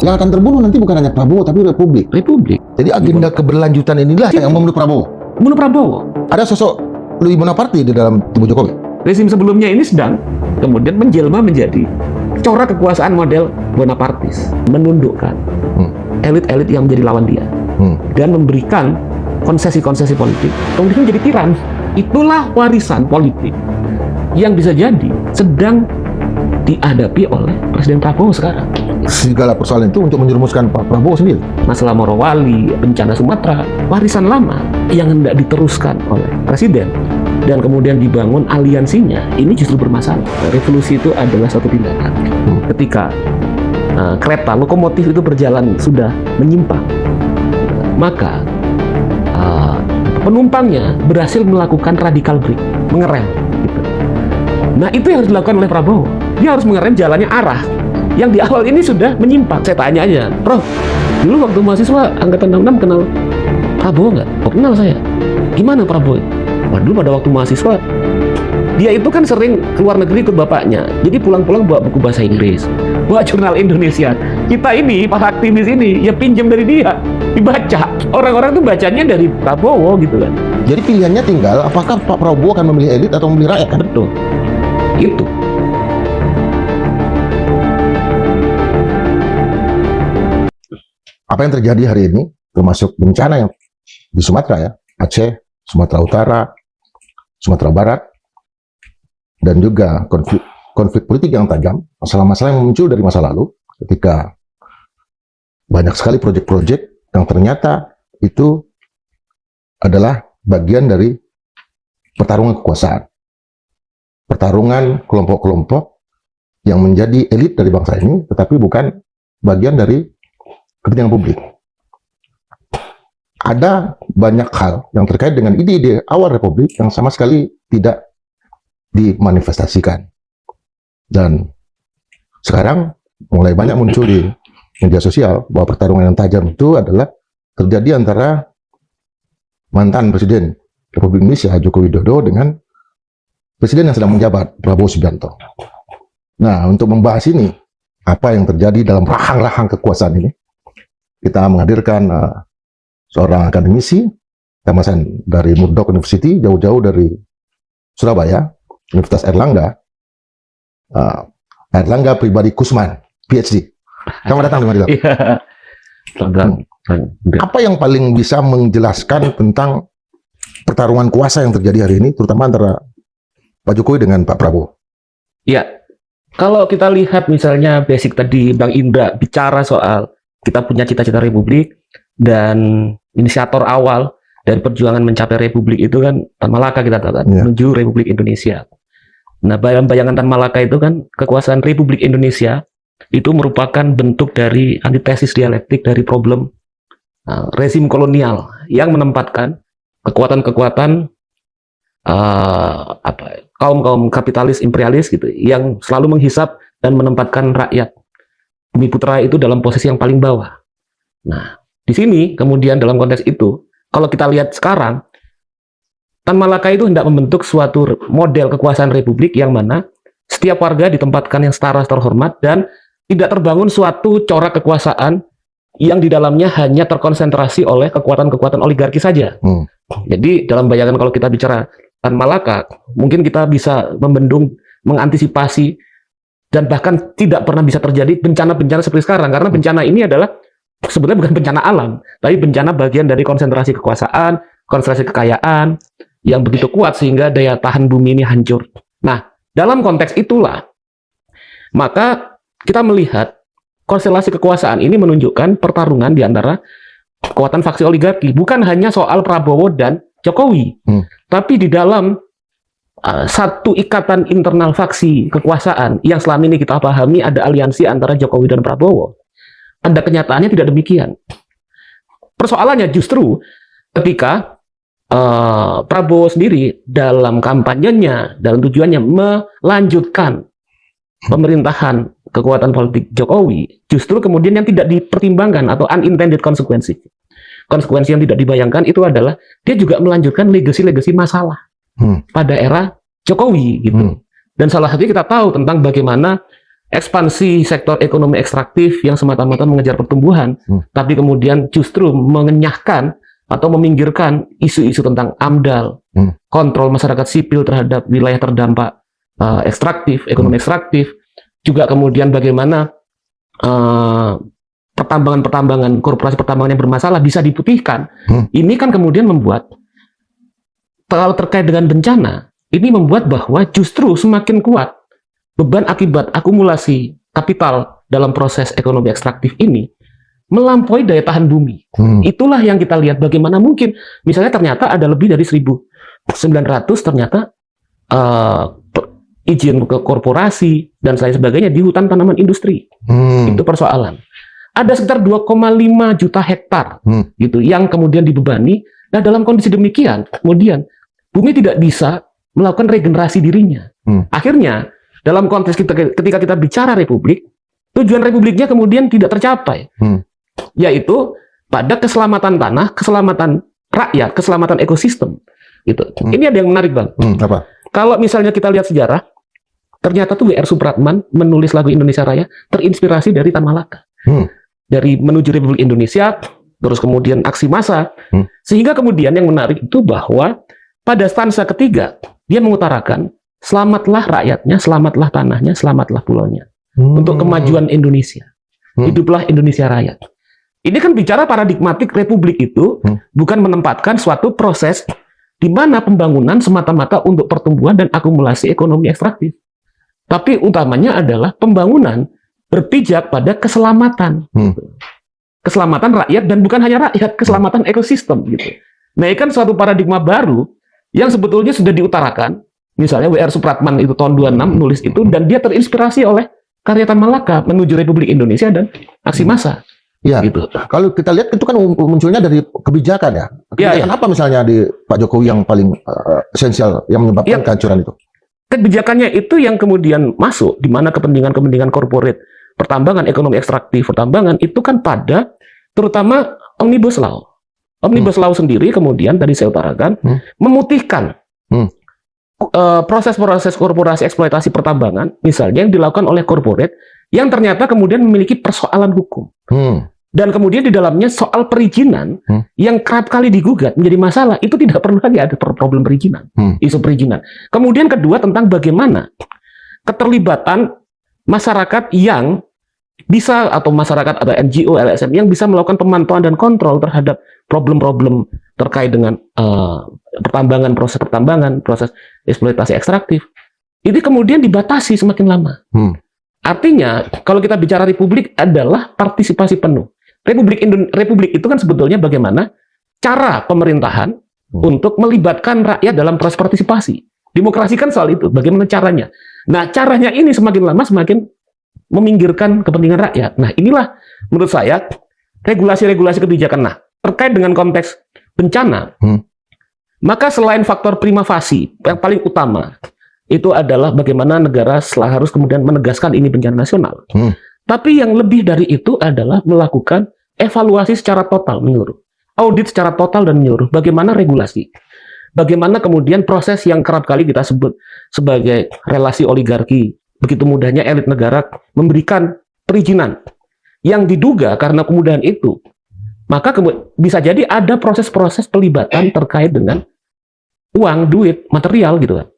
Yang akan terbunuh nanti bukan hanya Prabowo, tapi Republik. Jadi agenda keberlanjutan inilah yang membunuh Prabowo. Bunuh Prabowo. Ada sosok Louis Bonaparte di dalam tubuh Jokowi. Rezim sebelumnya ini sedang kemudian menjelma menjadi corak kekuasaan model Bonapartis, menundukkan elit-elit yang menjadi lawan dia dan memberikan konsesi-konsesi politik, kemudian menjadi tiran. Itulah warisan politik yang bisa jadi sedang dihadapi oleh Presiden Prabowo sekarang. Segala persoalan itu untuk menjerumuskan Pak Prabowo sendiri. Masalah Morowali, bencana Sumatera, warisan lama yang hendak diteruskan oleh Presiden dan kemudian dibangun aliansinya, ini justru bermasalah. Revolusi itu adalah satu tindakan. Ketika kereta, lokomotif itu berjalan sudah menyimpang, maka penumpangnya berhasil melakukan radical brake, mengerem. Gitu. Nah, itu yang harus dilakukan oleh Prabowo. Dia harus mengerem jalannya arah yang di awal ini sudah menyimpang. Saya tanya aja, Prof, dulu waktu mahasiswa angkatan 66 kenal Prabowo nggak? Oh, kenal saya. Gimana Prabowo? Wah, dulu pada waktu mahasiswa, dia itu kan sering keluar negeri ikut bapaknya. Jadi pulang-pulang bawa buku bahasa Inggris, bawa jurnal Indonesia. Kita ini, para aktivis ini, ya pinjam dari dia, dibaca. Orang-orang tuh bacanya dari Prabowo gitu kan. Jadi pilihannya tinggal apakah Pak Prabowo akan memilih elit atau memilih rakyat kan? Betul. Itu. Apa yang terjadi hari ini, termasuk bencana yang di Sumatera ya, Aceh, Sumatera Utara, Sumatera Barat, dan juga konflik politik yang tajam, masalah-masalah yang muncul dari masa lalu, ketika banyak sekali proyek-proyek yang ternyata itu adalah bagian dari pertarungan kekuasaan. Pertarungan kelompok-kelompok yang menjadi elit dari bangsa ini, tetapi bukan bagian dari kepentingan publik. Ada banyak hal yang terkait dengan ide-ide awal Republik yang sama sekali tidak dimanifestasikan. Dan sekarang mulai banyak muncul di media sosial bahwa pertarungan yang tajam itu adalah terjadi antara mantan Presiden Republik Indonesia Joko Widodo dengan Presiden yang sedang menjabat Prabowo Subianto. Nah, untuk membahas ini, apa yang terjadi dalam rahang-rahang kekuasaan ini, kita menghadirkan seorang akademisi, Tamasan dari Murdoch University, jauh-jauh dari Surabaya, Universitas Airlangga, Airlangga Pribadi Kusman, PhD. Selamat datang di Marilab. Apa yang paling bisa menjelaskan tentang pertarungan kuasa yang terjadi hari ini, terutama antara Pak Jokowi dengan Pak Prabowo? Ya, kalau kita lihat misalnya basic tadi Bang Indra bicara soal kita punya cita-cita Republik dan inisiator awal dari perjuangan mencapai Republik itu kan Tan Malaka kita tahu kan, menuju Republik Indonesia. Nah, bayangan Tan Malaka itu kan kekuasaan Republik Indonesia itu merupakan bentuk dari antitesis dialektik dari problem rezim kolonial yang menempatkan kekuatan-kekuatan kaum kapitalis imperialis gitu yang selalu menghisap dan menempatkan rakyat bumi putra itu dalam posisi yang paling bawah. Nah, di sini kemudian dalam konteks itu, kalau kita lihat sekarang, Tan Malaka itu hendak membentuk suatu model kekuasaan Republik yang mana setiap warga ditempatkan yang setara terhormat dan tidak terbangun suatu corak kekuasaan yang di dalamnya hanya terkonsentrasi oleh kekuatan-kekuatan oligarki saja. Jadi dalam bayangan kalau kita bicara Tan Malaka, mungkin kita bisa membendung, mengantisipasi, dan bahkan tidak pernah bisa terjadi bencana-bencana seperti sekarang. Karena bencana ini adalah sebenarnya bukan bencana alam, tapi bencana bagian dari konsentrasi kekuasaan, konsentrasi kekayaan, yang begitu kuat sehingga daya tahan bumi ini hancur. Nah, dalam konteks itulah, maka kita melihat konstelasi kekuasaan ini menunjukkan pertarungan di antara kekuatan faksi oligarki. Bukan hanya soal Prabowo dan Jokowi, tapi di dalam satu ikatan internal faksi kekuasaan yang selama ini kita pahami ada aliansi antara Jokowi dan Prabowo. Pada kenyataannya tidak demikian. Persoalannya justru ketika Prabowo sendiri dalam kampanyenya, dalam tujuannya melanjutkan pemerintahan kekuatan politik Jokowi, justru kemudian yang tidak dipertimbangkan atau unintended consequences. Konsekuensi yang tidak dibayangkan itu adalah dia juga melanjutkan legasi-legasi masalah pada era Jokowi gitu. Dan salah satunya kita tahu tentang bagaimana ekspansi sektor ekonomi ekstraktif yang semata-mata mengejar pertumbuhan, tapi kemudian justru mengenyahkan atau meminggirkan isu-isu tentang AMDAL, kontrol masyarakat sipil terhadap wilayah terdampak ekstraktif, ekonomi ekstraktif, juga kemudian bagaimana pertambangan-pertambangan, korporasi pertambangan yang bermasalah bisa diputihkan. Ini kan kemudian membuat, kalau terkait dengan bencana, ini membuat bahwa justru semakin kuat beban akibat akumulasi kapital dalam proses ekonomi ekstraktif ini melampaui daya tahan bumi. Itulah yang kita lihat bagaimana mungkin, misalnya ternyata ada lebih dari 1.900 ternyata izin ke korporasi dan lain sebagainya di hutan tanaman industri. Itu persoalan. Ada sekitar 2,5 juta hektar gitu yang kemudian dibebani. Nah, dalam kondisi demikian, kemudian bumi tidak bisa melakukan regenerasi dirinya. Akhirnya, dalam konteks ketika kita bicara republik, tujuan republiknya kemudian tidak tercapai, yaitu pada keselamatan tanah, keselamatan rakyat, keselamatan ekosistem. Gitu. Ini ada yang menarik, Bang. Apa? Kalau misalnya kita lihat sejarah, ternyata tuh W.R. Supratman menulis lagu Indonesia Raya terinspirasi dari Tan Malaka. Dari menuju Republik Indonesia, terus kemudian aksi massa, sehingga kemudian yang menarik itu bahwa pada stansa ketiga, dia mengutarakan, selamatlah rakyatnya, selamatlah tanahnya, selamatlah pulaunya. Untuk kemajuan Indonesia. Hiduplah Indonesia Raya. Ini kan bicara paradigmatik republik itu, bukan menempatkan suatu proses di mana pembangunan semata-mata untuk pertumbuhan dan akumulasi ekonomi ekstraktif. Tapi utamanya adalah pembangunan berpijak pada keselamatan. Keselamatan rakyat, dan bukan hanya rakyat, keselamatan ekosistem. Gitu. Nah, ini kan suatu paradigma baru yang sebetulnya sudah diutarakan. Misalnya W.R. Supratman itu tahun 26 nulis itu, dan dia terinspirasi oleh karya Tan Malaka menuju Republik Indonesia dan aksi massa. Ya, gitu. Kalau kita lihat itu kan munculnya dari kebijakan ya. Kebijakan apa misalnya di Pak Jokowi yang paling esensial yang menyebabkan kehancuran itu? Kebijakannya itu yang kemudian masuk, di mana kepentingan-kepentingan korporat pertambangan, ekonomi ekstraktif, pertambangan itu kan pada terutama Omnibus Law. Omnibus Law sendiri kemudian tadi saya utarakan memutihkan proses-proses korporasi eksploitasi pertambangan, misalnya yang dilakukan oleh korporat yang ternyata kemudian memiliki persoalan hukum. Dan kemudian di dalamnya soal perizinan yang kerap kali digugat menjadi masalah, itu tidak perlu lagi ada problem perizinan, isu perizinan. Kemudian kedua tentang bagaimana keterlibatan masyarakat yang bisa, atau masyarakat atau NGO, LSM yang bisa melakukan pemantauan dan kontrol terhadap problem-problem terkait dengan pertambangan, proses eksploitasi ekstraktif. Ini kemudian dibatasi semakin lama. Artinya, kalau kita bicara republik adalah partisipasi penuh. Republik itu kan sebetulnya bagaimana cara pemerintahan untuk melibatkan rakyat dalam proses partisipasi. Demokrasi kan soal itu, bagaimana caranya. Nah, caranya ini semakin lama semakin meminggirkan kepentingan rakyat. Nah, inilah menurut saya regulasi-regulasi kebijakan. Nah, terkait dengan konteks bencana, maka selain faktor prima facie, yang paling utama itu adalah bagaimana negara harus kemudian menegaskan ini bencana nasional. Tapi yang lebih dari itu adalah melakukan evaluasi secara total menyeluruh. Audit secara total dan menyeluruh. Bagaimana regulasi. Bagaimana kemudian proses yang kerap kali kita sebut sebagai relasi oligarki. Begitu mudahnya elit negara memberikan perizinan. Yang diduga karena kemudahan itu, maka bisa jadi ada proses-proses pelibatan terkait dengan uang, duit, material gitu kan.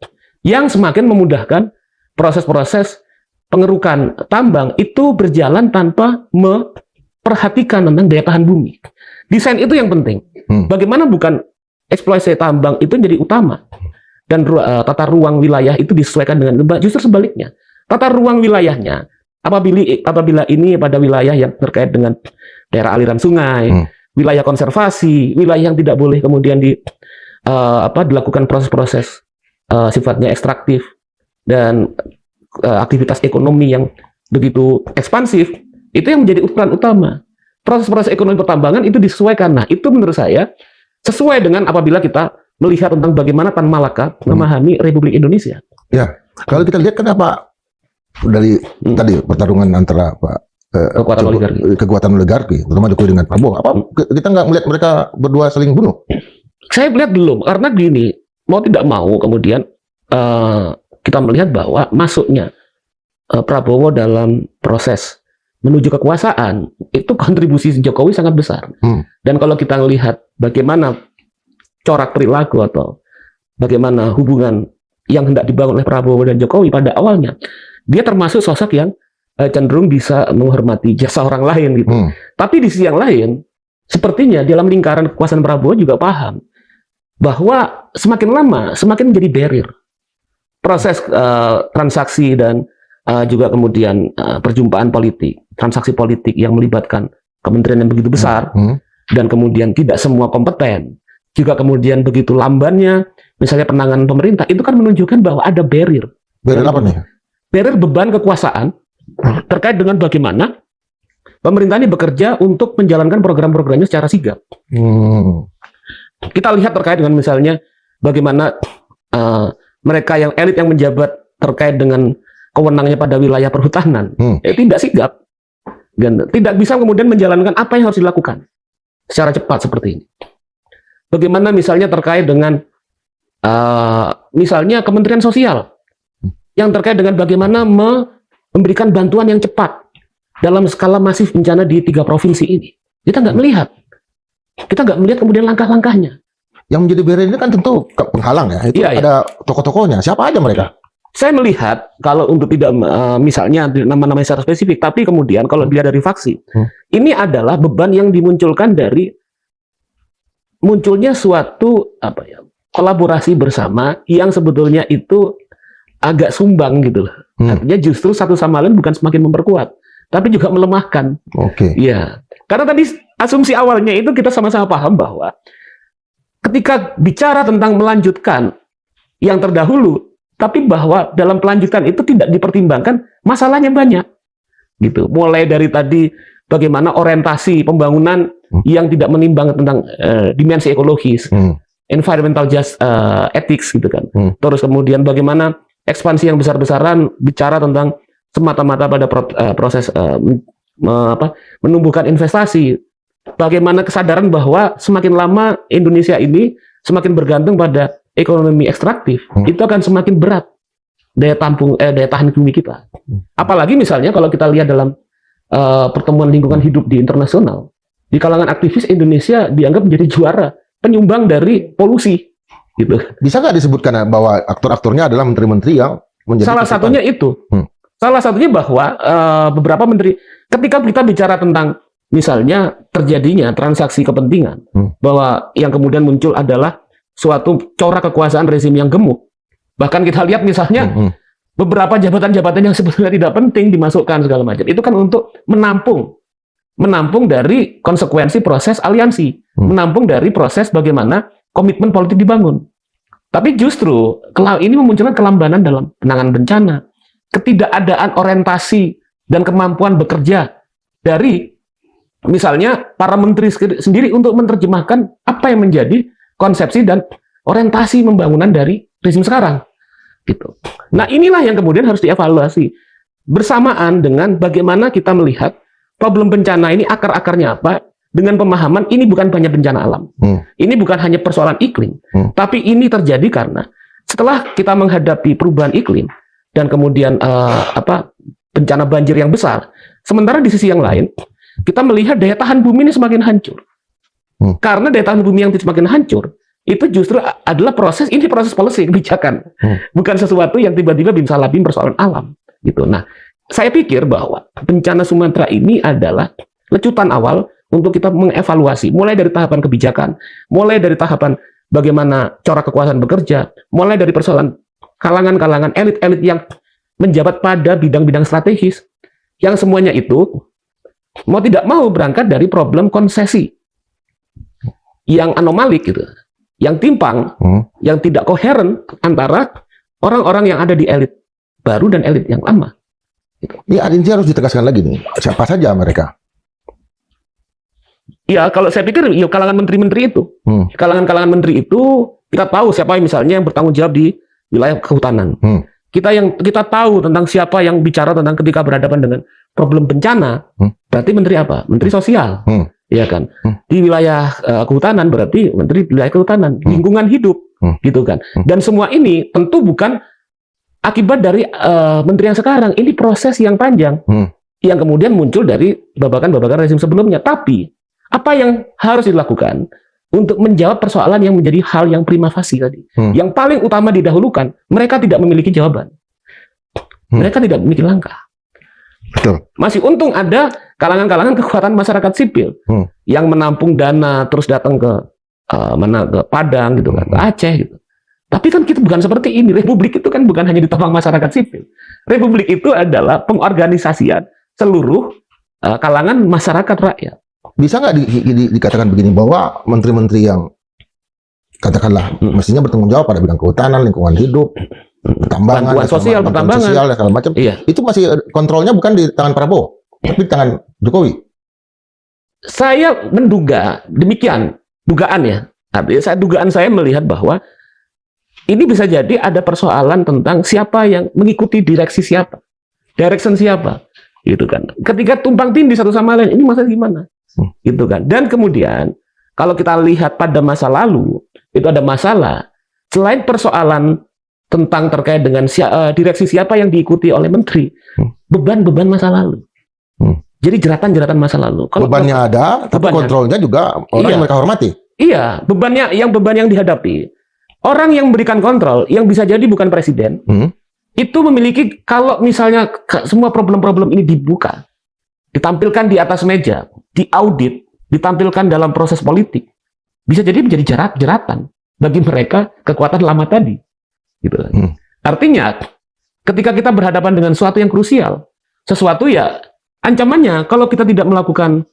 Yang semakin memudahkan proses-proses pengerukan tambang itu berjalan tanpa memperhatikan tentang daya tahan bumi. Desain itu yang penting. Bagaimana bukan eksploitasi tambang itu jadi utama, dan tata ruang wilayah itu disesuaikan dengan justru sebaliknya. Tata ruang wilayahnya apabila ini pada wilayah yang terkait dengan daerah aliran sungai, wilayah konservasi, wilayah yang tidak boleh kemudian dilakukan proses-proses sifatnya ekstraktif dan aktivitas ekonomi yang begitu ekspansif, itu yang menjadi ukuran utama. Proses-proses ekonomi pertambangan itu disesuaikan. Nah, itu menurut saya sesuai dengan apabila kita melihat tentang bagaimana Tan Malaka memahami Republik Indonesia. Ya, kalau kita lihat kenapa dari tadi pertarungan antara kekuatan oligarki, terutama Jokowi dengan Prabowo, apa kita nggak melihat mereka berdua saling bunuh? Saya melihat belum, karena gini, mau tidak mau kemudian kita melihat bahwa masuknya Prabowo dalam proses menuju kekuasaan, itu kontribusi Jokowi sangat besar. Dan kalau kita melihat bagaimana corak perilaku atau bagaimana hubungan yang hendak dibangun oleh Prabowo dan Jokowi pada awalnya, dia termasuk sosok yang cenderung bisa menghormati jasa orang lain gitu. Tapi di sisi yang lain, sepertinya dalam lingkaran kekuasaan Prabowo juga paham bahwa semakin lama semakin menjadi barrier proses transaksi dan juga kemudian perjumpaan politik, transaksi politik yang melibatkan kementerian yang begitu besar dan kemudian tidak semua kompeten, juga kemudian begitu lambannya misalnya penanganan pemerintah, itu kan menunjukkan bahwa ada barrier. Barrier apa nih? Barrier beban kekuasaan terkait dengan bagaimana pemerintah ini bekerja untuk menjalankan program-programnya secara sigap. Kita lihat terkait dengan misalnya bagaimana mereka yang elit yang menjabat terkait dengan kewenangannya pada wilayah perhutanan, tidak sigap, dan tidak bisa kemudian menjalankan apa yang harus dilakukan secara cepat seperti ini. Bagaimana misalnya terkait dengan misalnya Kementerian Sosial yang terkait dengan bagaimana memberikan bantuan yang cepat dalam skala masif bencana di 3 provinsi ini. Kita nggak melihat. Kita nggak melihat kemudian langkah-langkahnya. Yang menjadi barrier ini kan tentu penghalang ya. Itu ada tokoh-tokohnya. Siapa aja mereka? Saya melihat kalau untuk tidak misalnya nama-nama secara spesifik, tapi kemudian kalau dia dari faksi, ini adalah beban yang dimunculkan dari munculnya suatu kolaborasi bersama yang sebetulnya itu agak sumbang gitu loh. Artinya justru satu sama lain bukan semakin memperkuat, tapi juga melemahkan. Ya, karena tadi asumsi awalnya itu kita sama-sama paham bahwa ketika bicara tentang melanjutkan yang terdahulu, tapi bahwa dalam pelanjutan itu tidak dipertimbangkan masalahnya banyak, gitu. Mulai dari tadi bagaimana orientasi pembangunan yang tidak menimbang tentang dimensi ekologis, environmental ethics, gitu kan. Terus kemudian bagaimana ekspansi yang besar-besaran bicara tentang semata-mata pada proses menumbuhkan investasi. Bagaimana kesadaran bahwa semakin lama Indonesia ini semakin bergantung pada ekonomi ekstraktif, itu akan semakin berat daya tahan bumi kita. Apalagi misalnya kalau kita lihat dalam pertemuan lingkungan hidup di internasional, di kalangan aktivis Indonesia dianggap menjadi juara penyumbang dari polusi, gitu. Bisa nggak disebutkan bahwa aktor-aktornya adalah menteri-menteri yang menjadi salah satunya itu, salah satunya bahwa beberapa menteri, ketika kita bicara tentang misalnya terjadinya transaksi kepentingan, bahwa yang kemudian muncul adalah suatu corak kekuasaan rezim yang gemuk. Bahkan kita lihat misalnya beberapa jabatan-jabatan yang sebetulnya tidak penting dimasukkan segala macam. Itu kan untuk menampung dari konsekuensi proses aliansi, menampung dari proses bagaimana komitmen politik dibangun. Tapi justru ini memunculkan kelambanan dalam penanganan bencana, ketidakadaan orientasi dan kemampuan bekerja dari misalnya para menteri sendiri untuk menerjemahkan apa yang menjadi konsepsi dan orientasi pembangunan dari rezim sekarang, gitu. Nah, inilah yang kemudian harus dievaluasi bersamaan dengan bagaimana kita melihat problem bencana ini akar-akarnya apa, dengan pemahaman ini bukan hanya bencana alam, ini bukan hanya persoalan iklim, tapi ini terjadi karena setelah kita menghadapi perubahan iklim dan kemudian bencana banjir yang besar, sementara di sisi yang lain kita melihat daya tahan bumi ini semakin hancur. Karena daya tahan bumi yang semakin hancur, itu justru adalah proses policy, kebijakan. Bukan sesuatu yang tiba-tiba bisa labim persoalan alam. Gitu. Nah, saya pikir bahwa bencana Sumatera ini adalah lecutan awal untuk kita mengevaluasi, mulai dari tahapan kebijakan, mulai dari tahapan bagaimana corak kekuasaan bekerja, mulai dari persoalan kalangan-kalangan elit-elit yang menjabat pada bidang-bidang strategis, yang semuanya itu mau tidak mau berangkat dari problem konsesi yang anomalik gitu, yang timpang, yang tidak koheren antara orang-orang yang ada di elit baru dan elit yang lama. Gitu. Ya, artinya harus ditegaskan lagi nih, siapa saja mereka? Ya, kalau saya pikir ya kalangan menteri-menteri itu, kalangan-kalangan menteri itu kita tahu siapa yang misalnya yang bertanggung jawab di wilayah kehutanan. Kita tahu tentang siapa yang bicara tentang ketika berhadapan dengan problem bencana, berarti menteri apa? Menteri sosial. Ya kan, di wilayah kehutanan berarti menteri wilayah kehutanan, lingkungan hidup, gitu kan. Dan semua ini tentu bukan akibat dari menteri yang sekarang. Ini proses yang panjang yang kemudian muncul dari babakan-babakan rezim sebelumnya. Tapi apa yang harus dilakukan untuk menjawab persoalan yang menjadi hal yang prima facie tadi, yang paling utama didahulukan, mereka tidak memiliki jawaban. Mereka tidak memiliki langkah. Betul. Masih untung ada kalangan-kalangan kekuatan masyarakat sipil yang menampung dana terus datang ke ke Padang gitu kan, ke Aceh gitu. Tapi kan kita bukan seperti ini. Republik itu kan bukan hanya ditopang masyarakat sipil. Republik itu adalah pengorganisasian seluruh kalangan masyarakat rakyat. Bisa nggak dikatakan begini, bahwa menteri-menteri yang katakanlah mestinya bertanggung jawab pada bidang kehutanan, lingkungan hidup, pertambangan, bantuan sosial, pertambangan, sosial, segala macam, itu masih kontrolnya bukan di tangan Prabowo, tapi di tangan Jokowi? Saya menduga demikian, dugaan dugaan saya melihat bahwa ini bisa jadi ada persoalan tentang siapa yang mengikuti direksi siapa, direction siapa, gitu kan. Ketika tumpang tindih satu sama lain, ini masalah gimana? Gitu kan. Dan kemudian kalau kita lihat pada masa lalu itu ada masalah selain persoalan tentang terkait dengan direksi siapa yang diikuti oleh menteri, beban-beban masa lalu. Jadi jeratan-jeratan masa lalu. Kalau bebannya ada, tapi kontrolnya juga orang yang mereka hormati. Iya, beban yang dihadapi orang yang memberikan kontrol yang bisa jadi bukan presiden. Itu memiliki, kalau misalnya semua problem-problem ini dibuka, ditampilkan di atas meja, diaudit, ditampilkan dalam proses politik, bisa jadi menjadi jeratan bagi mereka kekuatan lama tadi. Gitu. Artinya, ketika kita berhadapan dengan sesuatu yang krusial, sesuatu ya ancamannya kalau kita tidak melakukan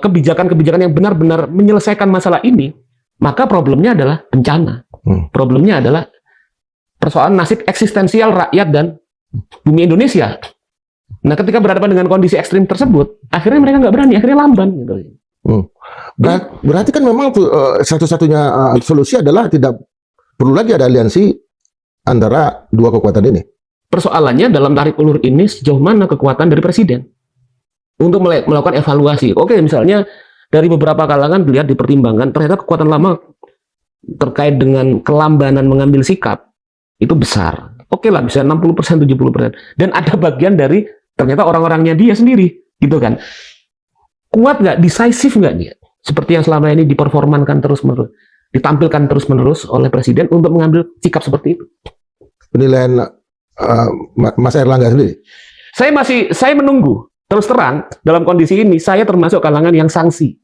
kebijakan-kebijakan yang benar-benar menyelesaikan masalah ini, maka problemnya adalah bencana. Problemnya adalah persoalan nasib eksistensial rakyat dan bumi Indonesia. Nah, ketika berhadapan dengan kondisi ekstrim tersebut, akhirnya mereka nggak berani, akhirnya lamban. Gitu. Berarti kan memang satu-satunya solusi adalah tidak perlu lagi ada aliansi antara dua kekuatan ini. Persoalannya dalam tarik ulur ini sejauh mana kekuatan dari presiden untuk melakukan evaluasi. Oke, misalnya dari beberapa kalangan dilihat dipertimbangkan, ternyata kekuatan lama terkait dengan kelambanan mengambil sikap itu besar. Oke lah, bisa 60%, 70%. Dan ada bagian dari ternyata orang-orangnya dia sendiri, gitu kan. Kuat nggak, decisive nggak dia? Seperti yang selama ini diperformankan terus-menerus, ditampilkan terus-menerus oleh presiden untuk mengambil sikap seperti itu. Penilaian Mas Erlangga sendiri? Saya menunggu. Terus terang, dalam kondisi ini, saya termasuk kalangan yang sanksi.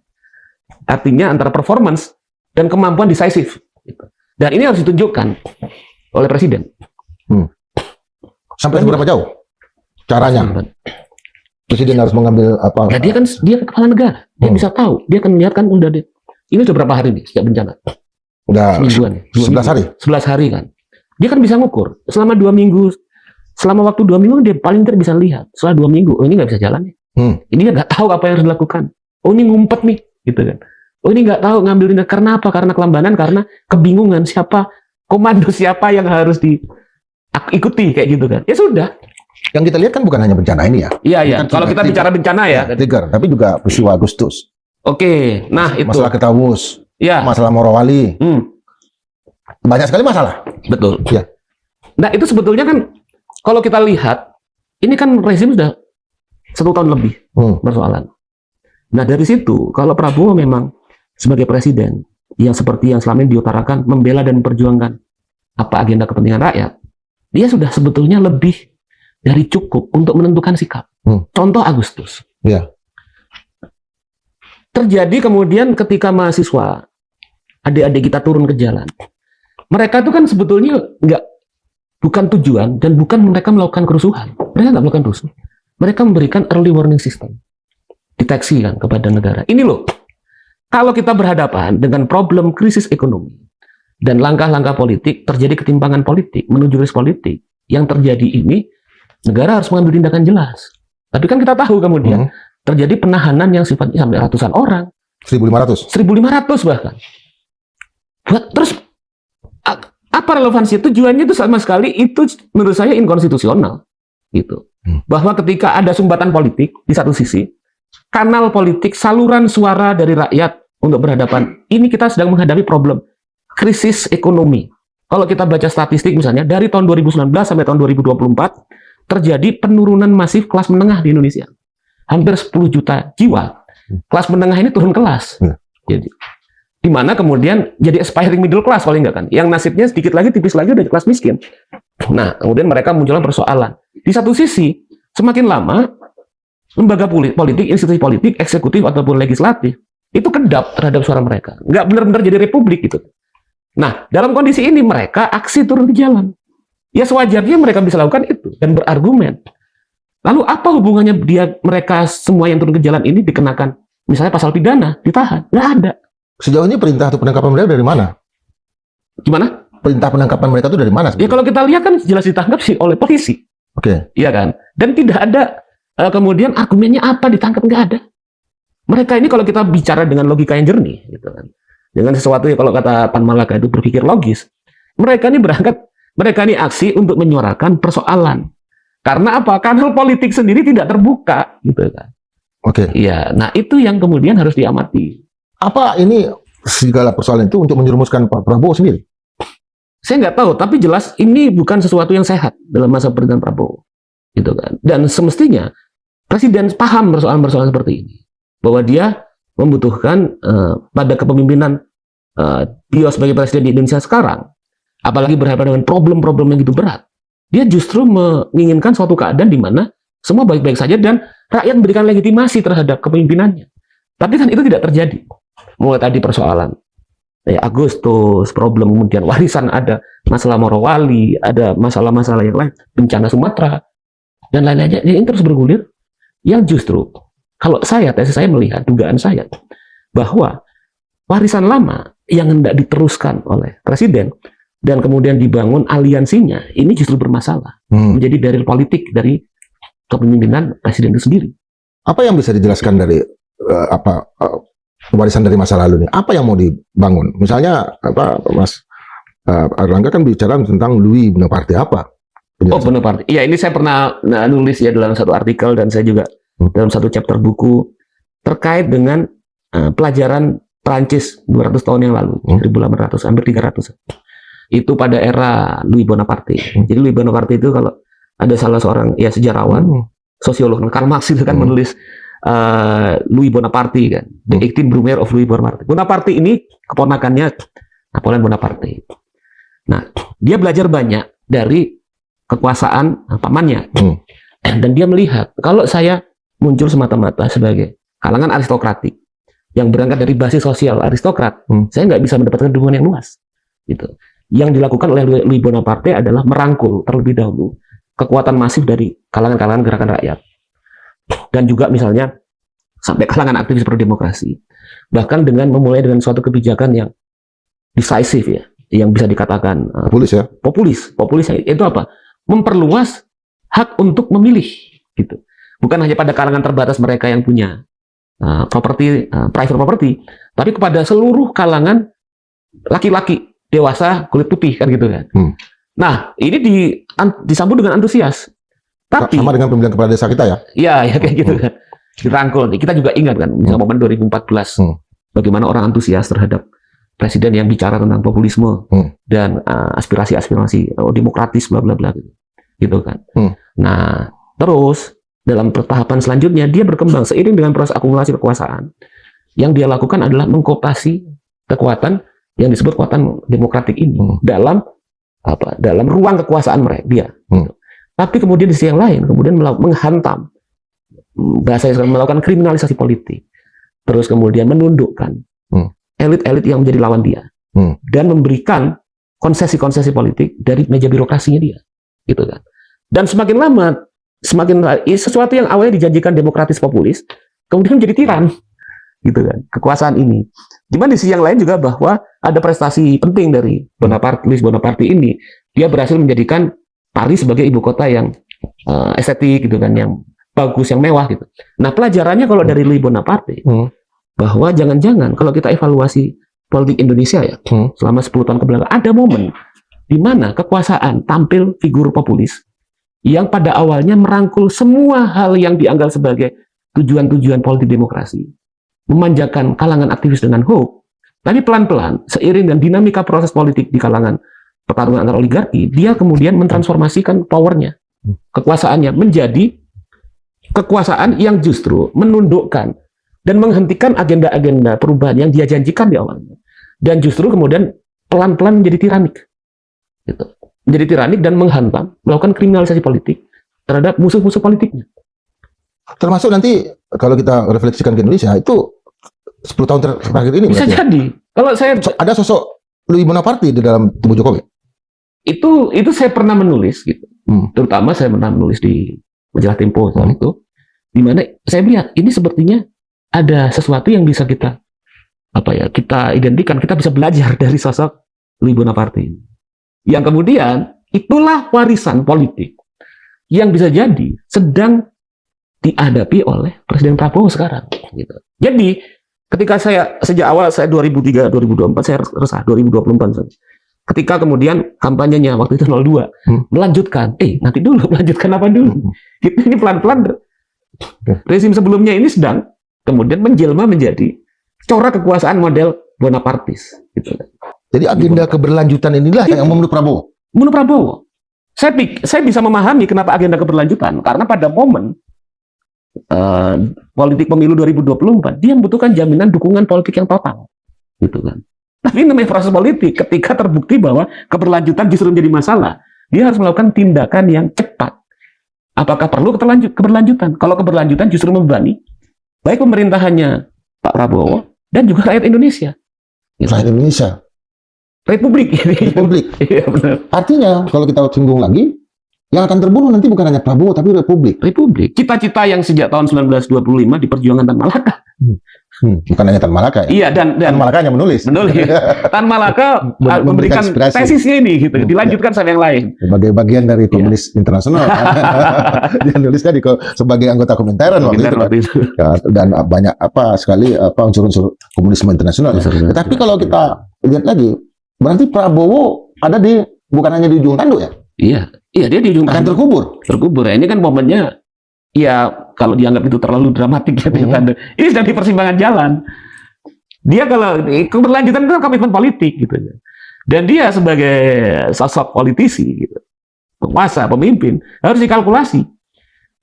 Artinya antara performance dan kemampuan decisive. Dan ini harus ditunjukkan oleh presiden. Sampai seberapa jauh caranya? Presiden harus mengambil apa? Nah, dia kepala negara, dia bisa tahu, dia akan melihatkan ini sudah berapa hari nih sejak bencana? Udah semingguan, 11 hari. 11 hari kan. Dia kan bisa ngukur selama 2 minggu, selama waktu 2 minggu dia paling tidak bisa lihat. Setelah 2 minggu, oh ini nggak bisa jalan nih. Ini dia nggak tahu apa yang harus dilakukan. Oh ini ngumpet nih, gitu kan. Oh ini nggak tahu ngambil ini karena apa? Karena kelambanan, karena kebingungan komando siapa yang harus diikuti kayak gitu kan. Ya sudah. Yang kita lihat kan bukan hanya bencana ini ya. Iya. Kalau kita bicara bencana ya. Trigger, tapi juga peristiwa Agustus. Oke, nah itu. Masalah Ketawus. Ya. Masalah Morowali. Banyak sekali masalah. Betul. Ya. Nah itu sebetulnya kan kalau kita lihat ini kan rezim sudah 1 tahun lebih persoalan. Nah dari situ kalau Prabowo memang sebagai presiden yang seperti yang selama ini diutarakan membela dan memperjuangkan apa agenda kepentingan rakyat, dia sudah sebetulnya lebih dari cukup untuk menentukan sikap. Contoh Agustus. Ya. Terjadi kemudian ketika mahasiswa, adik-adik kita turun ke jalan. Mereka itu kan sebetulnya bukan tujuan dan bukan mereka melakukan kerusuhan. Mereka nggak melakukan rusuh. Mereka memberikan early warning system. Deteksi kan kepada negara. Ini loh, kalau kita berhadapan dengan problem krisis ekonomi dan langkah-langkah politik, terjadi ketimpangan politik menuju krisis politik, yang terjadi ini, negara harus mengambil tindakan jelas. Tapi kan kita tahu kemudian terjadi penahanan yang sifatnya sampai ratusan orang. 1.500 bahkan. Terus apa relevansi? Tujuannya itu sama sekali itu menurut saya inkonstitusional. Gitu. Bahwa ketika ada sumbatan politik di satu sisi, kanal politik, saluran suara dari rakyat untuk berhadapan, ini kita sedang menghadapi problem krisis ekonomi, kalau kita baca statistik misalnya dari tahun 2019 sampai tahun 2024 terjadi penurunan masif kelas menengah di Indonesia. Hampir 10 juta jiwa. Kelas menengah ini turun kelas. Jadi, di mana kemudian jadi aspiring middle class paling enggak kan. Yang nasibnya sedikit lagi tipis lagi udah kelas miskin. Nah, kemudian mereka munculkan persoalan. Di satu sisi, semakin lama lembaga politik, institusi politik, eksekutif ataupun legislatif itu kedap terhadap suara mereka. Nggak benar-benar jadi republik gitu. Nah, dalam kondisi ini mereka aksi turun ke jalan. Ya sewajarnya mereka bisa lakukan itu dan berargumen. Lalu apa hubungannya mereka semua yang turun ke jalan ini dikenakan misalnya pasal pidana, ditahan? Nggak ada. Sejauh ini perintah atau penangkapan mereka dari mana? Gimana? Perintah penangkapan mereka itu dari mana? Ya kalau kita lihat kan jelas ditangkap sih oleh polisi. Oke. Iya kan? Dan tidak ada kemudian argumennya apa ditangkap, nggak ada. Mereka ini kalau kita bicara dengan logika yang jernih, gitu kan, dengan sesuatu yang kalau kata Pan Malaka itu berpikir logis, mereka ini mereka ini aksi untuk menyuarakan persoalan. Karena apa? Kanal politik sendiri tidak terbuka, gitu kan. Oke. Iya, nah itu yang kemudian harus diamati. Apa ini segala persoalan itu untuk menjerumuskan Pak Prabowo sendiri? Saya nggak tahu, tapi jelas ini bukan sesuatu yang sehat dalam masa pemerintahan Prabowo, gitu kan. Dan semestinya Presiden paham persoalan-persoalan seperti ini. Bahwa dia membutuhkan pada kepemimpinan dia sebagai presiden di Indonesia sekarang, apalagi berhadapan dengan problem-problem yang gitu berat, dia justru menginginkan suatu keadaan di mana semua baik-baik saja dan rakyat memberikan legitimasi terhadap kepemimpinannya. Tapi kan itu tidak terjadi. Mulai tadi persoalan Agustus, problem kemudian warisan, ada masalah Morowali, ada masalah-masalah yang lain, bencana Sumatera, dan lain-lainnya, ini terus bergulir, yang justru kalau tesis saya melihat, dugaan saya, bahwa warisan lama yang hendak diteruskan oleh Presiden dan kemudian dibangun aliansinya, ini justru bermasalah. Menjadi dalil politik dari kepemimpinan Presiden itu sendiri. Apa yang bisa dijelaskan dari warisan dari masa lalu ini? Apa yang mau dibangun? Misalnya, Mas Erlangga kan bicara tentang Louis Bonaparte apa? Oh, Bonaparte. Iya, ini saya pernah nulis ya dalam satu artikel dan saya juga dalam satu chapter buku terkait dengan pelajaran Prancis 200 tahun yang lalu, 1800, hampir 300. Itu pada era Louis Bonaparte. Jadi Louis Bonaparte itu kalau ada salah seorang ya sejarawan, sosiolog, Karl Marx itu kan menulis Louis Bonaparte kan, The 18 Brumaire of Louis Bonaparte. Bonaparte ini keponakannya Napoleon Bonaparte. Nah, dia belajar banyak dari kekuasaan pamannya. Dan dia melihat, kalau saya muncul semata-mata sebagai kalangan aristokratik yang berangkat dari basis sosial aristokrat, saya nggak bisa mendapatkan dukungan yang luas. Gitu. Yang dilakukan oleh Louis Bonaparte adalah merangkul terlebih dahulu kekuatan masif dari kalangan-kalangan gerakan rakyat. Dan juga misalnya sampai kalangan aktivis pro-demokrasi. Bahkan dengan memulai dengan suatu kebijakan yang decisive ya, yang bisa dikatakan populis ya. Populis itu apa? Memperluas hak untuk memilih gitu. Bukan hanya pada kalangan terbatas mereka yang punya private property, tapi kepada seluruh kalangan laki-laki dewasa kulit putih kan gitu kan. Nah, ini disambut dengan antusias. Tapi sama dengan pemilihan kepala desa kita ya. Iya, kayak gitu kan. Dirangkul. Kita juga ingat kan, misalnya momen 2014 bagaimana orang antusias terhadap presiden yang bicara tentang populisme dan aspirasi-aspirasi demokratis bla bla bla gitu kan. Nah, terus dalam tahapan selanjutnya dia berkembang seiring dengan proses akumulasi kekuasaan. Yang dia lakukan adalah mengkooptasi kekuatan yang disebut kekuatan demokratik ini dalam ruang kekuasaan mereka dia. Tapi kemudian di sisi yang lain kemudian menghantam, bahasa yang melakukan kriminalisasi politik, terus kemudian menundukkan elit-elit yang menjadi lawan dia dan memberikan konsesi-konsesi politik dari meja birokrasinya dia, gitu kan. Dan semakin lama sesuatu yang awalnya dijanjikan demokratis populis kemudian menjadi tiran, gitu kan, kekuasaan ini. Dimana di sisi yang lain juga bahwa ada prestasi penting dari Louis Bonaparte ini, dia berhasil menjadikan Paris sebagai ibu kota yang estetik, gitu kan, yang bagus, yang mewah, gitu. Nah, pelajarannya kalau dari Louis Bonaparte bahwa jangan-jangan kalau kita evaluasi politik Indonesia ya selama 10 tahun kebelakang, ada momen di mana kekuasaan tampil figur populis yang pada awalnya merangkul semua hal yang dianggap sebagai tujuan-tujuan politik demokrasi, memanjakan kalangan aktivis dengan hope, tapi pelan-pelan seiring dengan dinamika proses politik di kalangan pertarungan antar oligarki, dia kemudian mentransformasikan powernya, kekuasaannya menjadi kekuasaan yang justru menundukkan dan menghentikan agenda-agenda perubahan yang dia janjikan di awalnya, dan justru kemudian pelan-pelan menjadi tiranik, gitu. Menjadi tiranik dan menghantam, melakukan kriminalisasi politik terhadap musuh-musuh politiknya. Termasuk nanti kalau kita refleksikan ke Indonesia itu 10 tahun terakhir ini Bisa berarti ya? jadi. Kalau saya Ada sosok Louis Bonaparte di dalam tubuh Jokowi. itu saya pernah menulis gitu. Terutama saya pernah menulis di majalah Tempo soal itu, di mana saya melihat ini sepertinya ada sesuatu yang bisa kita kita identikan, kita bisa belajar dari sosok Louis Bonaparte ini. Yang kemudian itulah warisan politik yang bisa jadi sedang dihadapi oleh Presiden Prabowo sekarang gitu. Jadi ketika saya sejak awal saya 2003 2024 saya resah 2024 ketika kemudian kampanyenya waktu itu 02 melanjutkan nanti dulu melanjutkan apa dulu gitu. Ini pelan-pelan rezim sebelumnya ini sedang kemudian menjelma menjadi corak kekuasaan model Bonapartis gitu. Jadi agenda keberlanjutan inilah yang menurut Prabowo. Menurut Prabowo, saya bisa memahami kenapa agenda keberlanjutan, karena pada momen politik pemilu 2024 dia membutuhkan jaminan dukungan politik yang total gitu kan. Tapi namanya proses politik, ketika terbukti bahwa keberlanjutan justru menjadi masalah, dia harus melakukan tindakan yang cepat. Apakah perlu keberlanjutan? Kalau keberlanjutan justru membebani baik pemerintahannya Pak Prabowo dan juga rakyat Indonesia. Rakyat Indonesia. Republik. Iya, benar. Artinya kalau kita singgung lagi, yang akan terbunuh nanti bukan hanya Prabowo tapi Republik. Cita-cita yang sejak tahun 1925 diperjuangkan Tan Malaka. Bukan hanya Tan Malaka ya. Iya, dan Tan Malaka hanya menulis. Tan Malaka memberikan tesisnya ini gitu, dilanjutkan sama yang lain. Sebagai bagian dari Komunis Internasional. Dia nulis tadi sebagai anggota Komintern waktu itu. Ya, dan banyak sekali unsur-unsur komunisme internasional. Ya. Tapi kalau kita lihat lagi, berarti Prabowo ada bukan hanya di ujung tanduk ya? Iya, dia di ujung akan terkubur ya. Ini kan momennya, ya kalau dianggap itu terlalu dramatik ya, ini sedang di persimpangan jalan. Dia kalau keberlanjutan itu komitmen politik gitu, dan dia sebagai sosok politisi, gitu, penguasa, pemimpin harus dikalkulasi.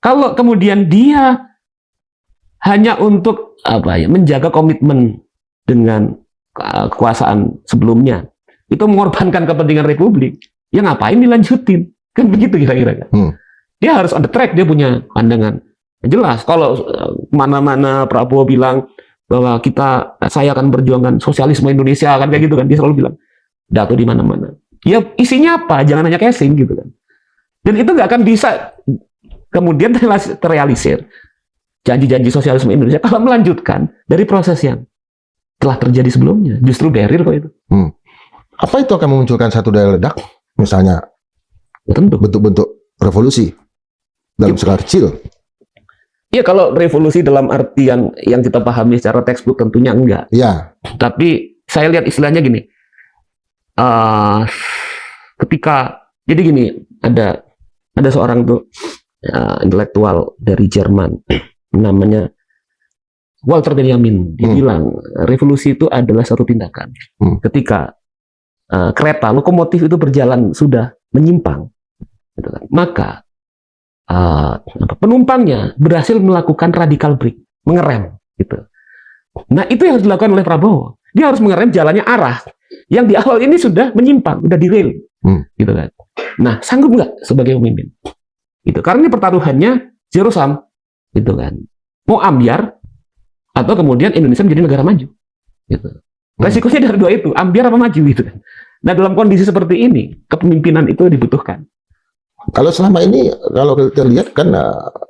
Kalau kemudian dia hanya untuk menjaga komitmen dengan kekuasaan sebelumnya, itu mengorbankan kepentingan Republik. Ya ngapain dilanjutin? Kan begitu kira-kira. Dia harus on the track, dia punya pandangan jelas. Kalau mana-mana Prabowo bilang bahwa saya akan berjuangkan sosialisme Indonesia, kan kayak gitu kan, dia selalu bilang dato di mana-mana. Ya isinya apa? Jangan hanya casing gitu kan. Dan itu nggak akan bisa kemudian terrealisir janji-janji sosialisme Indonesia kalau melanjutkan dari proses yang telah terjadi sebelumnya. Justru barrier kok itu. Apa itu akan memunculkan satu daya ledak? Misalnya bentuk-bentuk revolusi dalam skala kecil. Iya, kalau revolusi dalam artian yang kita pahami secara textbook tentunya enggak. Iya. Tapi saya lihat istilahnya gini. Jadi gini, ada seorang tuh intelektual dari Jerman namanya Walter Benjamin. Dia bilang revolusi itu adalah satu tindakan. Ketika kereta lokomotif itu berjalan sudah menyimpang, gitu kan, maka penumpangnya berhasil melakukan radical brake, mengerem, gitu. Nah itu yang harus dilakukan oleh Prabowo. Dia harus mengerem jalannya arah yang di awal ini sudah menyimpang, sudah derail, gitu kan. Nah sanggup nggak sebagai pemimpin? Gitu. Karena ini pertaruhannya zero sum, gitu kan. Mau ambiar atau kemudian Indonesia menjadi negara maju, gitu. Resikonya dari dua itu, ambiar apa maju gitu kan. Nah dalam kondisi seperti ini, kepemimpinan itu dibutuhkan. Kalau selama ini, kalau kita lihat kan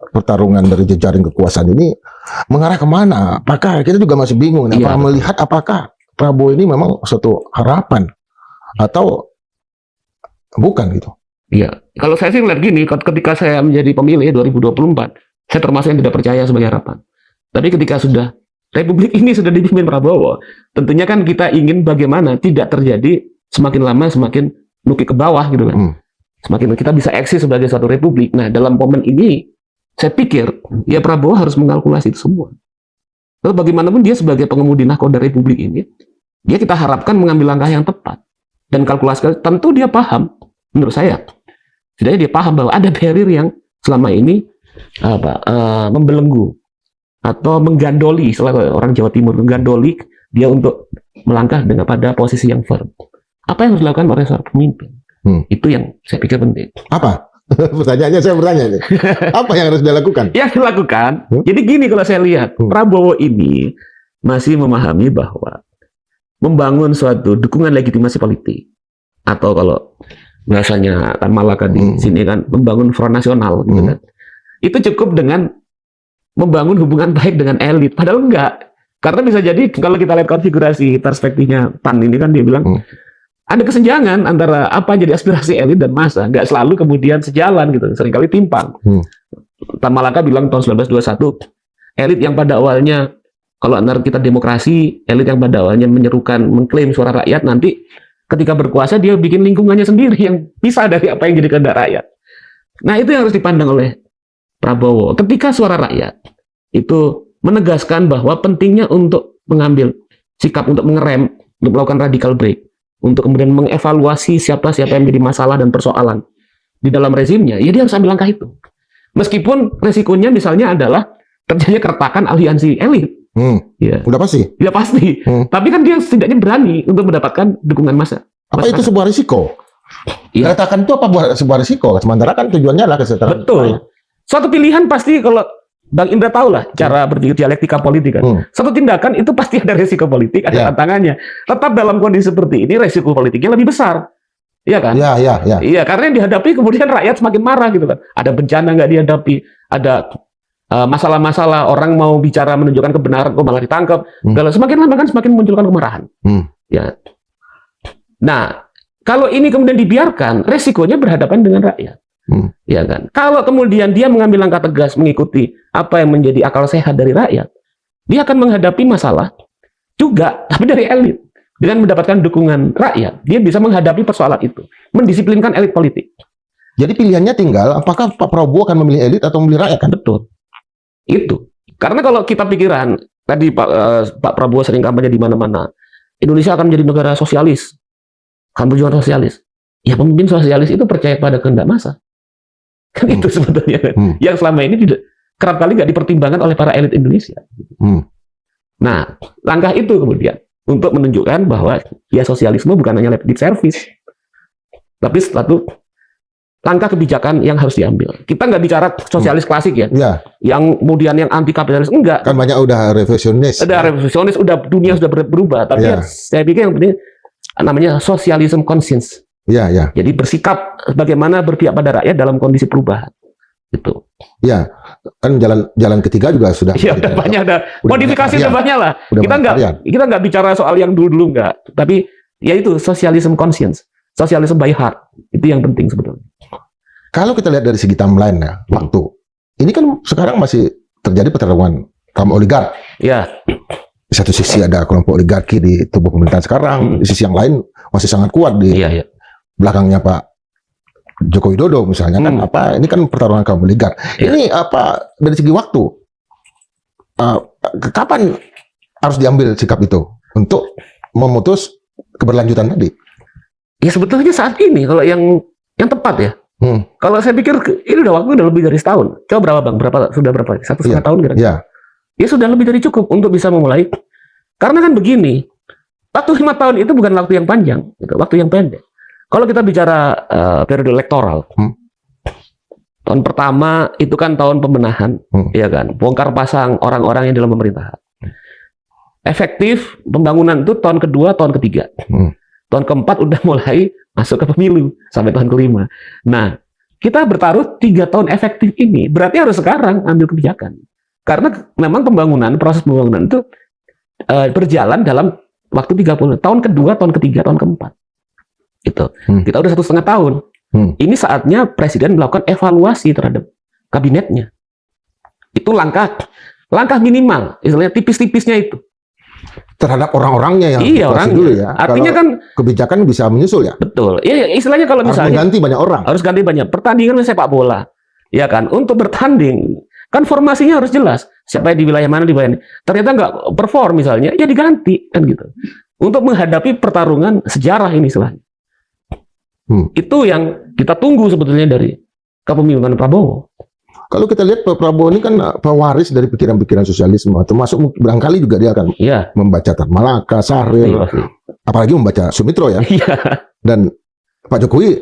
pertarungan dari jejaring kekuasaan ini mengarah kemana? Apakah kita juga masih bingung? Apakah melihat apakah Prabowo ini memang suatu harapan atau bukan gitu? Iya, kalau saya sih melihat gini, ketika saya menjadi pemilih 2024, saya termasuk yang tidak percaya sebagai harapan. Tapi ketika sudah Republik ini sudah dipimpin Prabowo, tentunya kan kita ingin bagaimana tidak terjadi semakin lama semakin nukik ke bawah gitu kan. Semakin kita bisa eksis sebagai suatu republik. Nah, dalam momen ini saya pikir ya Prabowo harus mengkalkulasi itu semua. Lalu bagaimanapun dia sebagai pengemudi nahkoda republik ini, dia kita harapkan mengambil langkah yang tepat. dan kalkulasi, tentu dia paham, menurut saya, setidaknya dia paham bahwa ada barrier yang selama ini membelenggu atau menggandoli, selalu orang Jawa Timur menggandoli dia untuk melangkah dengan pada posisi yang firm. Apa yang harus dilakukan oleh seorang pemimpin? Itu yang saya pikir penting. Apa? Pertanyaannya saya bertanya nih. Apa yang harus dilakukan? Yang dilakukan, jadi gini kalau saya lihat, Prabowo ini masih memahami bahwa membangun suatu dukungan legitimasi politik, atau kalau bahasanya Tan Malaka di sini kan, membangun front nasional, gitu kan. Itu cukup dengan membangun hubungan baik dengan elit. Padahal enggak. Karena bisa jadi kalau kita lihat konfigurasi perspektifnya Tan ini kan, dia bilang, ada kesenjangan antara apa yang jadi aspirasi elit dan massa, nggak selalu kemudian sejalan gitu, seringkali timpang. Tan Malaka bilang tahun 1921, elit yang pada awalnya, kalau antara kita demokrasi, elit yang pada awalnya menyerukan, mengklaim suara rakyat, nanti ketika berkuasa dia bikin lingkungannya sendiri yang pisah dari apa yang jadi kehendak rakyat. Nah itu yang harus dipandang oleh Prabowo. Ketika suara rakyat itu menegaskan bahwa pentingnya untuk mengambil sikap untuk mengerem, untuk melakukan radical break, untuk kemudian mengevaluasi siapa yang menjadi masalah dan persoalan di dalam rezimnya, ya dia harus ambil langkah itu. Meskipun resikonya misalnya adalah terjadinya keretakan aliansi elit. Ya. Udah pasti? Ya pasti. Tapi kan dia setidaknya berani untuk mendapatkan dukungan massa. Apa itu sebuah risiko? Ya. Keretakan itu apa sebuah risiko? Sementara kan tujuannya adalah kesejahteraan. Betul. Suatu pilihan pasti, kalau Bang Indra tahu lah cara berpikir dialektika politik kan. Satu tindakan itu pasti ada risiko politik, ada tantangannya. Tetap dalam kondisi seperti ini risiko politiknya lebih besar. Iya kan? Iya, karena yang dihadapi kemudian rakyat semakin marah gitu kan. Ada bencana nggak dihadapi, ada masalah-masalah, orang mau bicara menunjukkan kebenaran kok malah ditangkap. Kalau semakin lama kan semakin munculkan kemarahan. Ya. Nah, kalau ini kemudian dibiarkan, resikonya berhadapan dengan rakyat. Ya kan? Kalau kemudian dia mengambil langkah tegas mengikuti apa yang menjadi akal sehat dari rakyat, dia akan menghadapi masalah juga, tapi dari elit. Dengan mendapatkan dukungan rakyat, dia bisa menghadapi persoalan itu, mendisiplinkan elit politik. Jadi pilihannya tinggal apakah Pak Prabowo akan memilih elit atau memilih rakyat kan? Betul. Itu. Karena kalau kita pikiran tadi Pak Prabowo sering kampanye di mana-mana, Indonesia akan menjadi negara sosialis, akan berjuang sosialis. Ya pemimpin sosialis itu percaya pada kehendak massa. Kan itu sebetulnya yang selama ini kerap kali nggak dipertimbangkan oleh para elit Indonesia. Nah, langkah itu kemudian untuk menunjukkan bahwa ya sosialisme bukan hanya lip service, tapi satu langkah kebijakan yang harus diambil. Kita nggak bicara sosialis klasik ya, yang kemudian yang anti kapitalis, enggak. Kan banyak udah revisionis. Ada revisionis, udah dunia sudah berubah. Tapi saya pikir yang penting namanya socialism conscience. Jadi bersikap bagaimana berpihak pada rakyat dalam kondisi perubahan. Itu. Ya, kan jalan ketiga juga sudah. Iya, udah banyak, ada modifikasi banyak lah. Kita nggak bicara soal yang dulu nggak, tapi ya itu socialism conscience, socialism by heart, itu yang penting sebetulnya. Kalau kita lihat dari segi timeline ya, waktu ini kan sekarang masih terjadi pertarungan kaum oligark. Ya. Di satu sisi ada kelompok oligarki di tubuh pemerintahan sekarang, di sisi yang lain masih sangat kuat di belakangnya Pak Joko Widodo misalnya kan ini kan pertarungan kaum oligark. Ini apa dari segi waktu? Kapan harus diambil sikap itu untuk memutus keberlanjutan tadi? Ya sebetulnya saat ini kalau yang tepat ya. Kalau saya pikir ini udah lebih dari setahun. Coba berapa Bang? Sudah berapa? 1,5 tahun kira-kira. Ya sudah lebih dari cukup untuk bisa memulai. Karena kan begini, waktu 5 tahun itu bukan waktu yang panjang, gitu, waktu yang pendek. Kalau kita bicara periode elektoral, tahun pertama itu kan tahun pembenahan, ya kan, bongkar pasang orang-orang yang dalam pemerintahan. Efektif pembangunan itu tahun kedua, tahun ketiga, tahun keempat udah mulai masuk ke pemilu sampai tahun kelima. Nah, kita bertaruh 3 tahun efektif ini, berarti harus sekarang ambil kebijakan. Karena memang proses pembangunan itu berjalan dalam waktu 30 tahun kedua, tahun ketiga, tahun keempat. Gitu. Kita udah 1,5 tahun. Ini saatnya Presiden melakukan evaluasi terhadap kabinetnya. Itu langkah minimal, istilahnya tipis-tipisnya itu. Terhadap orang-orangnya yang orangnya dulu ya. Artinya kalau kan kebijakan bisa menyusul ya. Betul. Iya, istilahnya kalau misalnya ganti banyak orang. Harus ganti banyak. Pertandingan sepak bola. Ya kan, untuk bertanding kan formasinya harus jelas. Siapa yang di wilayah mana, di wilayah ini. Ternyata nggak perform misalnya, ya diganti kan gitu. Untuk menghadapi pertarungan sejarah ini istilahnya. Itu yang kita tunggu sebetulnya dari kepemimpinan Prabowo. Kalau kita lihat Pak Prabowo ini kan pewaris dari pikiran-pikiran sosialisme, termasuk barangkali juga dia akan Iya. membaca Tan Malaka, Sahril, Pasti. apalagi membaca Sumitro ya. Iya. Dan Pak Jokowi,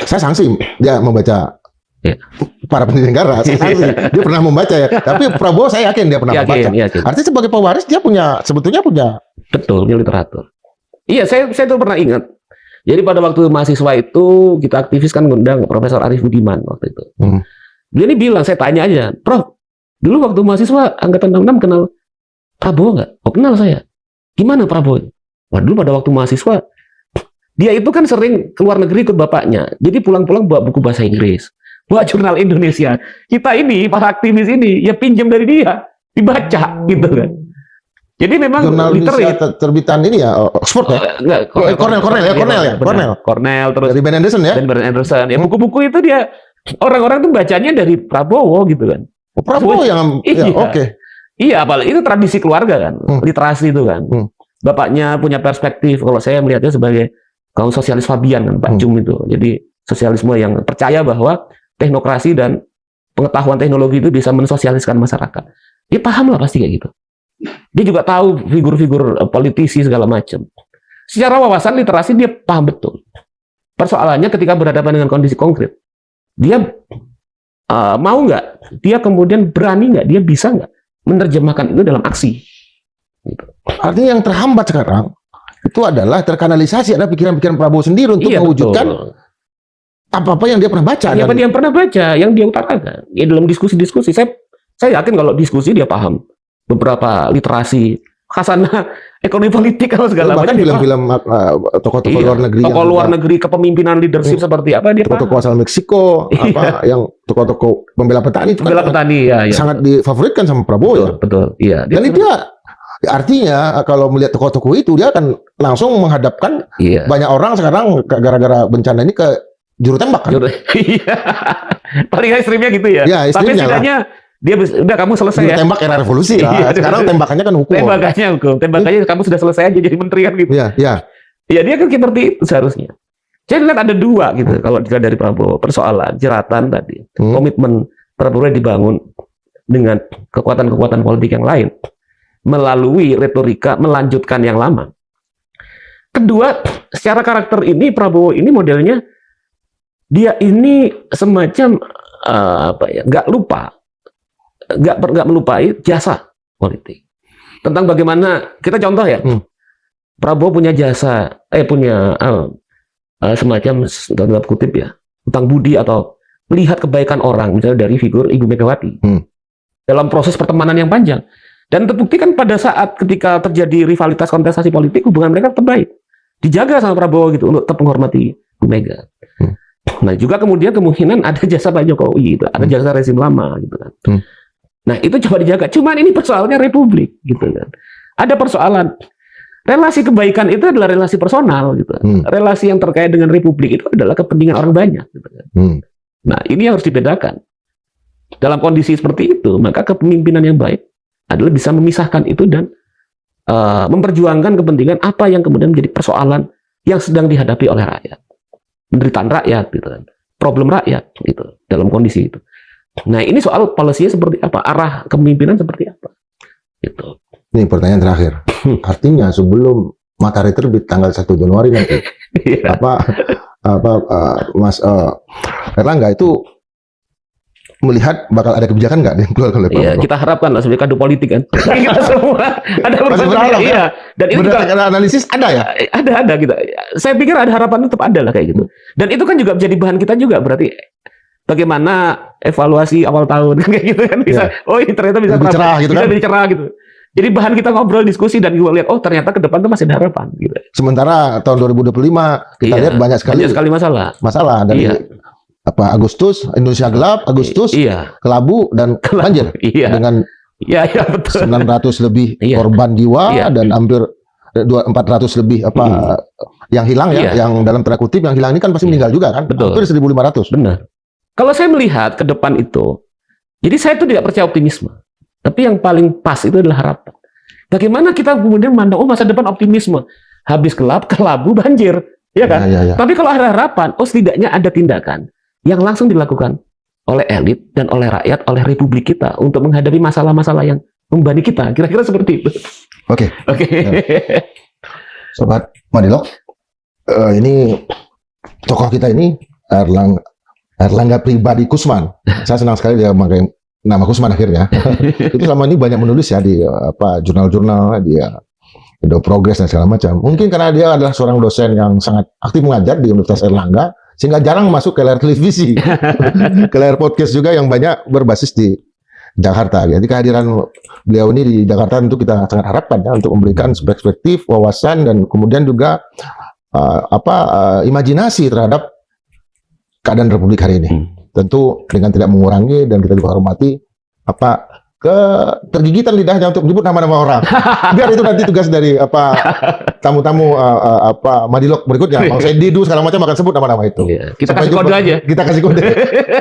saya sanksi dia membaca Iya. para pendiri negara. Saya sanksi. Dia pernah membaca ya. Tapi Prabowo saya yakin dia pernah membaca. Yakin. Artinya sebagai pewaris dia sebetulnya punya. Betul, punya literatur. Iya, saya tuh pernah ingat. Jadi pada waktu mahasiswa itu kita aktivis kan ngundang Profesor Arif Budiman waktu itu. Dia ini bilang, saya tanya aja, Prof, dulu waktu mahasiswa angkatan 66 kenal Prabowo nggak? Oh, kenal saya. Gimana Prabowo? Wah, dulu pada waktu mahasiswa, dia itu kan sering keluar negeri ikut bapaknya. Jadi pulang-pulang bawa buku bahasa Inggris, bawa jurnal Indonesia. Kita ini, para aktivis ini, ya pinjam dari dia, dibaca gitu kan. Jadi memang Jurnal Indonesia literate. terbitan ini ya, Oxford ya? Cornell terus Dari Ben Anderson ya? Ben Anderson. Ya buku-buku itu dia orang-orang tuh bacanya dari Prabowo gitu kan. Oh, Prabowo yang Iya. ya, oke. Iya, apalagi itu tradisi keluarga kan, literasi itu kan. Bapaknya punya perspektif. Kalau saya melihatnya sebagai kaum sosialis Fabian kan, Pak Cum itu. Jadi sosialisme yang percaya bahwa teknokrasi dan pengetahuan teknologi itu bisa mensosialiskan masyarakat. Dia paham lah pasti kayak gitu. Dia juga tahu figur-figur politisi segala macam. Secara wawasan literasi dia paham betul. Persoalannya ketika berhadapan dengan kondisi konkret, dia mau nggak? Dia kemudian berani nggak? Dia bisa nggak menerjemahkan itu dalam aksi? Gitu. Artinya yang terhambat sekarang itu adalah terkanalisasi, ada pikiran-pikiran Prabowo sendiri untuk mewujudkan apa-apa yang dia pernah baca. Apa yang pernah baca, yang dia utarakan. Ya dalam diskusi-diskusi, saya yakin kalau diskusi dia paham beberapa literasi, khasanah ekonomi politik kalau segala macam. Bahkan film-film tokoh-tokoh luar negeri, tokoh luar negeri, kepemimpinan leadership seperti apa dia tokoh-tokoh asal Meksiko, apa yang tokoh-tokoh pembela petani itu pembela petani ya. Sangat difavoritkan sama Prabowo ya. Betul, iya. Dan itu artinya kalau melihat tokoh-tokoh itu dia akan langsung menghadapkan banyak orang sekarang gara-gara bencana ini ke juru tembak kan? Iya. Paling ekstrimnya gitu ya. Ya, tapi setidaknya dia udah kamu selesai juru ya. Tembak era revolusi lah. Sekarang tembakannya kan hukum. Tembakannya kamu sudah selesai aja jadi menteri kan gitu. Iya. Ya dia kan seperti itu seharusnya. Jadi lihat ada dua gitu kalau dilihat dari Prabowo, persoalan jeratan tadi, komitmen Prabowo dibangun dengan kekuatan-kekuatan politik yang lain melalui retorika melanjutkan yang lama. Kedua, secara karakter ini Prabowo ini modelnya dia ini semacam nggak melupai jasa politik. Tentang bagaimana kita contoh ya, Prabowo punya jasa, semacam dalam kutip ya, tentang budi atau melihat kebaikan orang, misalnya dari figur Ibu Megawati dalam proses pertemanan yang panjang. Dan terbukti kan pada saat ketika terjadi rivalitas kontestasi politik, hubungan mereka tetap baik, dijaga sama Prabowo gitu untuk tetap menghormati Bu Mega. Nah juga kemudian kemungkinan ada jasa Pak Jokowi, gitu. Ada jasa rezim lama gitu kan. Nah itu coba dijaga. Cuman ini persoalannya republik gitu kan. Ada persoalan relasi kebaikan itu adalah relasi personal gitu. Relasi yang terkait dengan republik itu adalah kepentingan orang banyak gitu kan. Nah ini harus dibedakan. Dalam kondisi seperti itu maka kepemimpinan yang baik adalah bisa memisahkan itu dan memperjuangkan kepentingan apa yang kemudian menjadi persoalan yang sedang dihadapi oleh rakyat, penderitaan rakyat gitu kan, problem rakyat gitu dalam kondisi itu. Nah ini soal policy-nya seperti apa, arah kepemimpinan seperti apa gitu. Ini pertanyaan terakhir. Artinya sebelum matahari terbit tanggal 1 Januari nanti Mas Erlangga itu melihat bakal ada kebijakan nggak yang keluar oleh Prabowo? Iya, kita harapkan lah sebagai kado politik kan. Kita semua ada berharap ya. Dan itu juga analisis ada ya? Ada gitu. Saya pikir ada harapan tetap ada lah kayak gitu. Dan itu kan juga menjadi bahan kita juga berarti bagaimana evaluasi awal tahun kayak gitu kan bisa. Oh ini ternyata bisa lebih cerah gitu kan? Lebih cerah gitu. Jadi bahan kita ngobrol diskusi dan gue lihat oh ternyata ke depan tuh masih ada harapan gitu. Sementara tahun 2025 kita lihat banyak sekali masalah dari Agustus Indonesia gelap, Agustus kelabu dan banjir dengan betul. 900 lebih korban jiwa dan hampir 400 lebih yang hilang yang dalam tanda kutip yang hilang ini kan pasti meninggal juga kan, hampir 1.500. Benar. Kalau saya melihat ke depan itu, jadi saya tuh tidak percaya optimisme, tapi yang paling pas itu adalah harapan. Bagaimana kita kemudian memandang masa depan optimisme, habis gelap, kelabu, banjir. ya kan? Ya. Tapi kalau ada harapan, setidaknya ada tindakan yang langsung dilakukan oleh elit dan oleh rakyat, oleh republik kita untuk menghadapi masalah-masalah yang membebani kita. Kira-kira seperti itu. Oke. Oke. Sobat Madilog, ini tokoh kita ini Erlangga Pribadi Kusman. Saya senang sekali dia memakai nama Kusman akhirnya. Itu selama ini banyak menulis ya di jurnal-jurnal, dia Indo Progress dan segala macam. Mungkin karena dia adalah seorang dosen yang sangat aktif mengajar di Universitas Erlangga, sehingga jarang masuk ke layar televisi, ke layar podcast juga yang banyak berbasis di Jakarta. Jadi kehadiran beliau ini di Jakarta tentu kita sangat harapkan ya untuk memberikan perspektif, wawasan, dan kemudian juga imajinasi terhadap keadaan Republik hari ini. Tentu dengan tidak mengurangi, dan kita juga hormati ketergigitan lidahnya untuk menyebut nama-nama orang. Biar itu nanti tugas dari tamu-tamu Madilog berikutnya. Bang Didu segala macam akan sebut nama-nama itu. Iya, kita Sampai kasih kode aja. Kita kasih kode.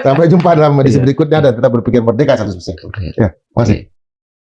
Sampai jumpa dalam edisi berikutnya, dan tetap berpikir merdeka 100%. Oke. Ya, makasih.